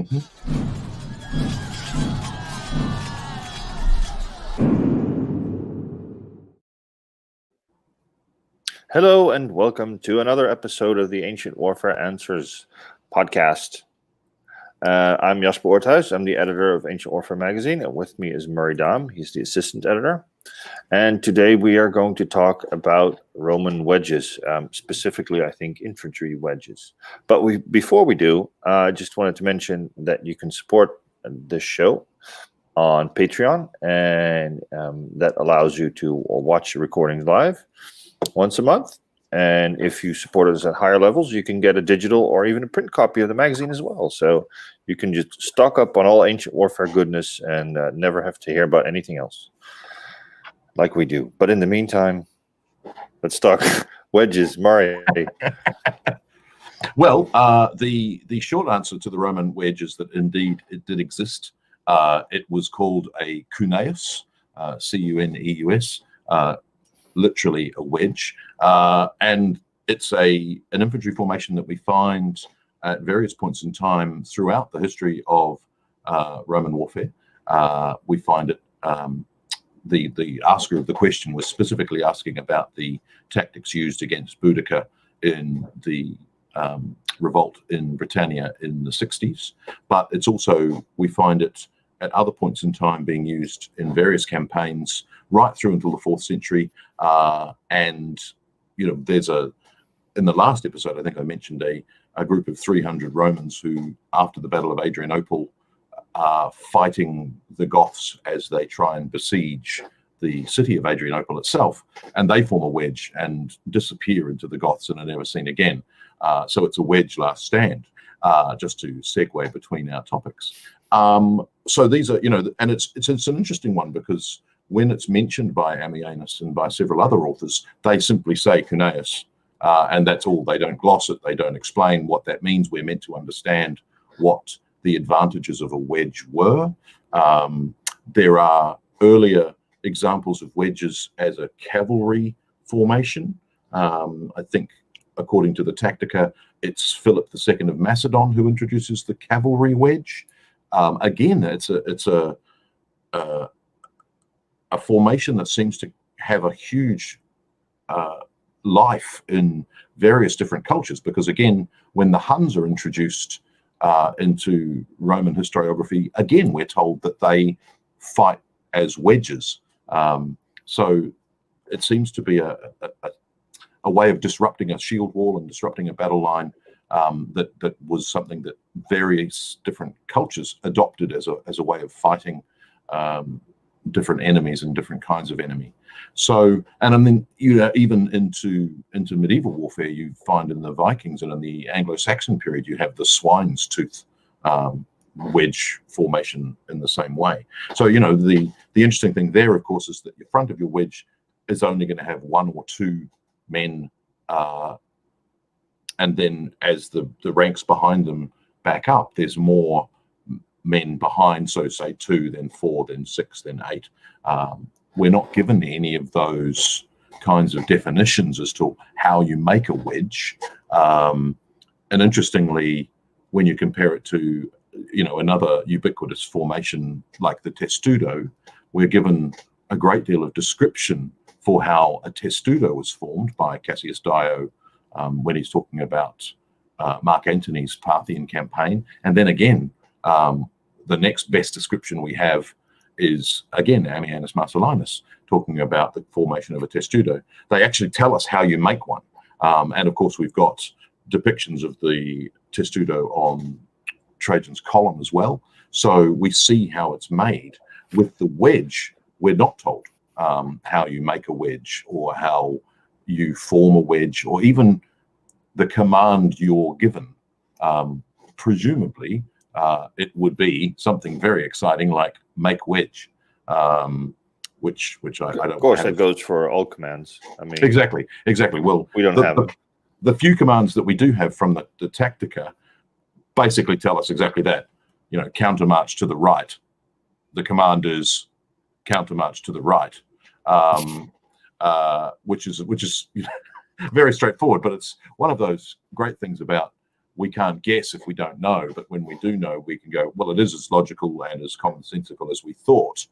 Mhm. Hello and welcome to another episode of the Ancient Warfare Answers podcast. I'm Jasper Oorthuis. I'm the editor of Ancient Warfare magazine, and with me is Murray Dahm. He's the assistant editor. And today we are going to talk about Roman wedges, specifically, I think, infantry wedges. But before we do, I just wanted to mention that you can support this show on Patreon, and that allows you to watch the recordings live once a month. And if you support us at higher levels, you can get a digital or even a print copy of the magazine as well. So you can just stock up on all Ancient Warfare goodness and never have to hear about anything else like we do. But in the meantime, let's talk wedges. Murray. Well, the short answer to the Roman wedge is that indeed it did exist. It was called a cuneus, C-U-N-E-U-S, literally a wedge, and it's an infantry formation that we find at various points in time throughout the history of Roman warfare. We find it. The asker of the question was specifically asking about the tactics used against Boudicca in the revolt in Britannia in the 60s, but it's also, we find it at other points in time being used in various campaigns right through until the 4th century. And, you know, in the last episode, I think I mentioned a group of 300 Romans who, after the Battle of Adrianople, are fighting the Goths as they try and besiege the city of Adrianople itself, and they form a wedge and disappear into the Goths and are never seen again. So it's a wedge last stand, just to segue between our topics. So these are, you know, and it's an interesting one because when it's mentioned by Ammianus and by several other authors, they simply say cuneus, and that's all. They don't gloss it. They don't explain what that means. We're meant to understand what the advantages of a wedge were. There are earlier examples of wedges as a cavalry formation. I think, according to the Tactica, it's Philip II of Macedon who introduces the cavalry wedge. Again, it's a formation that seems to have a huge life in various different cultures, because again, when the Huns are introduced into Roman historiography, again, we're told that they fight as wedges. So it seems to be a way of disrupting a shield wall and disrupting a battle line, that was something that various different cultures adopted as a way of fighting different enemies and different kinds of enemy. So, and I mean, you know, even into medieval warfare, you find in the Vikings and in the Anglo-Saxon period, you have the swine's tooth wedge formation in the same way. So, you know, the interesting thing there, of course, is that the front of your wedge is only going to have one or two men, and then as the ranks behind them back up, there's more men behind, so say 2, then 4, then 6, then 8. We're not given any of those kinds of definitions as to how you make a wedge. And interestingly, when you compare it to, you know, another ubiquitous formation like the testudo, we're given a great deal of description for how a testudo was formed by Cassius Dio when he's talking about Mark Antony's Parthian campaign. And then again, the next best description we have is, again, Ammianus Marcellinus talking about the formation of a testudo. They actually tell us how you make one. And of course, we've got depictions of the testudo on Trajan's column as well. So we see how it's made. With the wedge, we're not told how you make a wedge or how you form a wedge or even the command you're given. Presumably, it would be something very exciting like make wedge, which I don't. Of course, that goes for all commands. I mean, exactly. Well, we don't have it. The few commands that we do have from the Tactica basically tell us exactly that. You know, countermarch to the right. The command is countermarch to the right, which is you know, very straightforward. But it's one of those great things about we can't guess if we don't know, but when we do know, we can go, well, it is as logical and as commonsensical as we thought.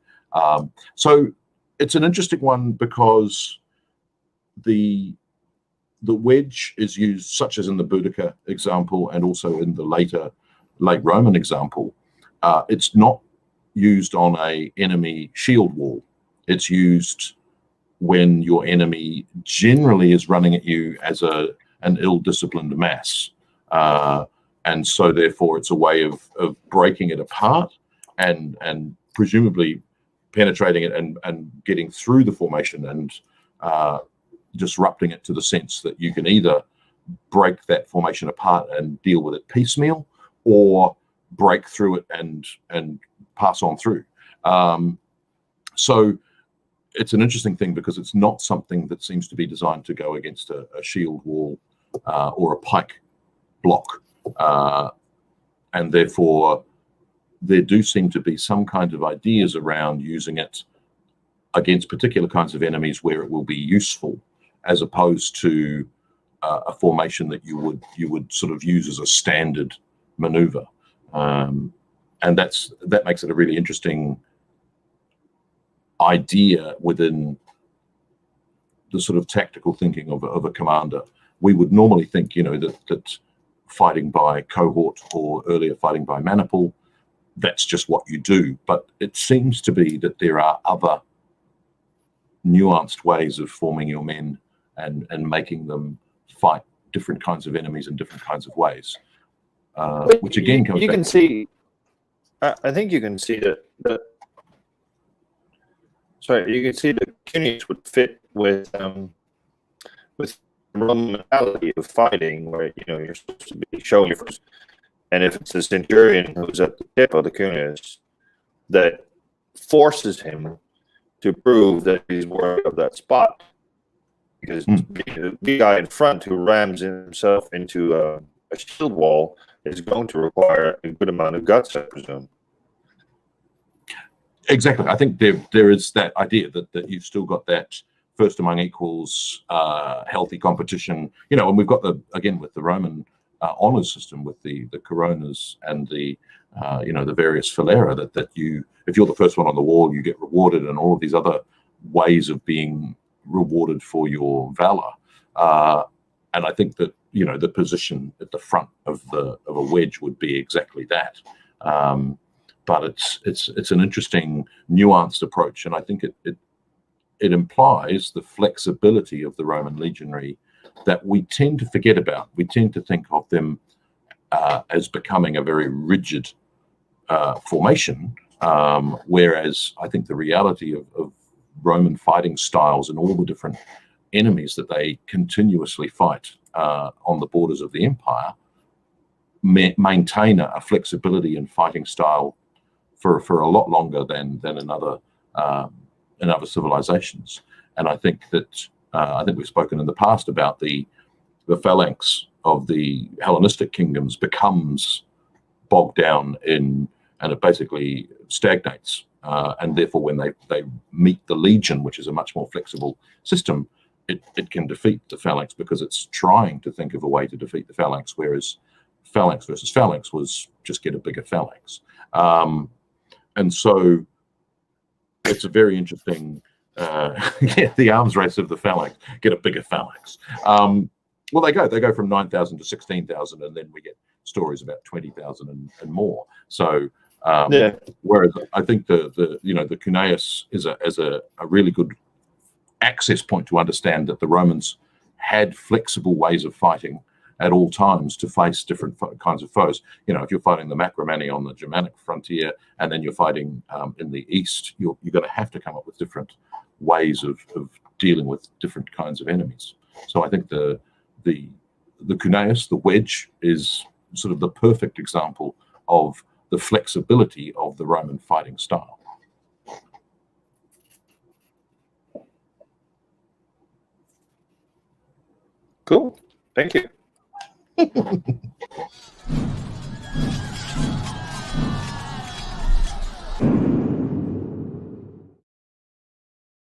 So it's an interesting one because the wedge is used, such as in the Boudica example and also in the late Roman example. It's not used on a enemy shield wall. It's used when your enemy generally is running at you as an ill-disciplined mass. And so therefore it's a way of breaking it apart and presumably penetrating it and getting through the formation and disrupting it to the sense that you can either break that formation apart and deal with it piecemeal, or break through it and pass on through. So it's an interesting thing because it's not something that seems to be designed to go against a shield wall or a pike block. And therefore, there do seem to be some kind of ideas around using it against particular kinds of enemies where it will be useful, as opposed to a formation that you would sort of use as a standard maneuver. And that makes it a really interesting idea within the sort of tactical thinking of a commander. We would normally think, that fighting by cohort or earlier fighting by maniple, that's just what you do. But it seems to be that there are other nuanced ways of forming your men and making them fight different kinds of enemies in different kinds of ways. Which again comes back. Can see. I think you can see that. Sorry, you can see the Cuneus would fit with the Roman mentality of fighting, where you're supposed to be showing your first. And if it's a centurion who's at the tip of the Cuneus, that forces him to prove that he's worthy of that spot, because the guy in front who rams himself into a shield wall is going to require a good amount of guts, I presume. Exactly. I think there is that idea that you've still got that first among equals, healthy competition, and we've got with the Roman honors system with the coronas and the various filera that if you're the first one on the wall, you get rewarded, and all of these other ways of being rewarded for your valor. And I think that the position at the front of a wedge would be exactly that. But it's an interesting nuanced approach, and I think it implies the flexibility of the Roman legionary that we tend to forget about. We tend to think of them as becoming a very rigid formation, whereas I think the reality of Roman fighting styles and all the different enemies that they continuously fight on the borders of the empire maintain a flexibility in fighting style for a lot longer than in other civilizations. And I think that we've spoken in the past about the phalanx of the Hellenistic kingdoms becomes bogged down and it basically stagnates. And therefore, when they meet the legion, which is a much more flexible system, it can defeat the phalanx because it's trying to think of a way to defeat the phalanx, whereas phalanx versus phalanx was just get a bigger phalanx. And so it's a very interesting, the arms race of the phalanx, get a bigger phalanx. Well, they go from 9,000 to 16,000, and then we get stories about 20,000 and more. So, whereas I think the Cuneus is a really good access point to understand that the Romans had flexible ways of fighting at all times to face different kinds of foes. If you're fighting the Macromani on the Germanic frontier, and then you're fighting in the east, you're going to have to come up with different ways of dealing with different kinds of enemies. So I think the Cuneus, the wedge, is sort of the perfect example of the flexibility of the Roman fighting style. Cool. Thank you.